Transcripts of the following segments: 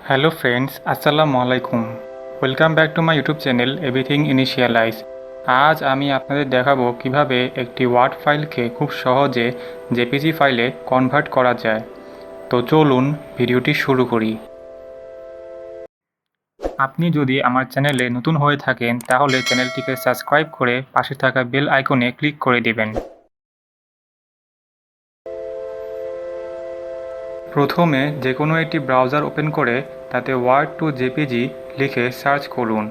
Hello friends, আসসালামু আলাইকুম। Welcome back to my YouTube channel everything initialise. আজ আমি আপনাদের দেখাবো কিভাবে একটি ওয়ার্ড ফাইলকে খুব সহজে জেপিজি ফাইলে কনভার্ট করা যায়। তো চলুন ভিডিওটি শুরু করি। আপনি যদি আমার চ্যানেলে নতুন হয়ে থাকেন তাহলে চ্যানেলটিকে সাবস্ক্রাইব করে পাশে থাকা বেল আইকনে ক্লিক করে দিবেন। প্রথমে যে কোনো একটি ব্রাউজার ওপেন করে তাতে ওয়ার্ড টু জেপিজি লিখে সার্চ করুন।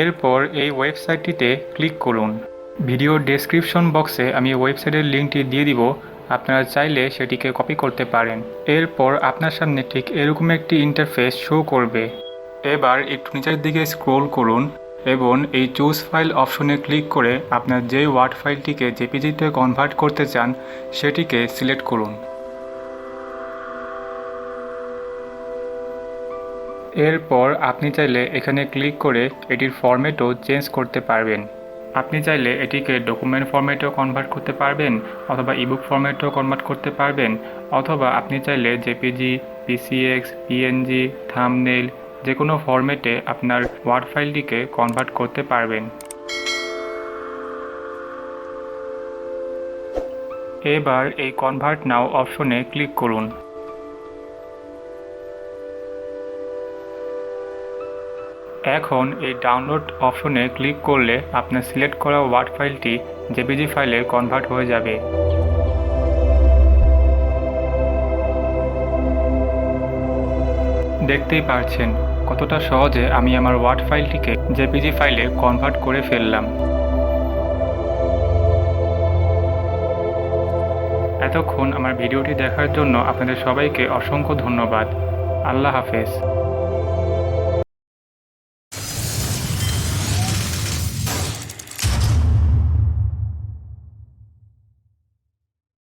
এরপর এই ওয়েবসাইটটিতে ক্লিক করুন। ভিডিও ডেসক্রিপশন বক্সে আমি ওয়েবসাইটের লিঙ্কটি দিয়ে দিব, আপনারা চাইলে সেটিকে কপি করতে পারেন। এরপর আপনার সামনে ঠিক এরকম একটি ইন্টারফেস শো করবে। এবার একটু নিচের দিকে স্ক্রোল করুন এবং এই চুজ ফাইল অপশনে ক্লিক করে আপনার যে ওয়ার্ড ফাইলটিকে জেপিজিতে কনভার্ট করতে চান সেটিকে সিলেক্ট করুন। এরপর আপনি চাইলে এখানে ক্লিক করে এটির ফরম্যাটও চেঞ্জ করতে পারবেন। আপনি চাইলে এটিকে ডকুমেন্ট ফরম্যাটেও কনভার্ট করতে পারবেন, অথবা ইবুক ফরম্যাটেও কনভার্ট করতে পারবেন, অথবা আপনি চাইলে জেপিজি, পিসিএক্স, পিএনজি, থাম্বনেইল যে কোনো ফরম্যাটে আপনার ওয়ার্ড ফাইলটিকে কনভার্ট করতে পারবেন। এবার এই কনভার্ট নাও অপশনে ক্লিক করুন। এখন এই ডাউনলোড অপশনে ক্লিক করলে আপনার সিলেক্ট করা ওয়ার্ড ফাইলটি জেপিজি ফাইলে কনভার্ট হয়ে যাবে। দেখতেই পারছেন কতটা সহজে আমি আমার ওয়ার্ড ফাইলটিকে জেপিজি ফাইলে কনভার্ট করে ফেললাম। এতক্ষণ আমার ভিডিওটি দেখার জন্য আপনাদের সবাইকে অসংখ্য ধন্যবাদ। আল্লাহ হাফেজ।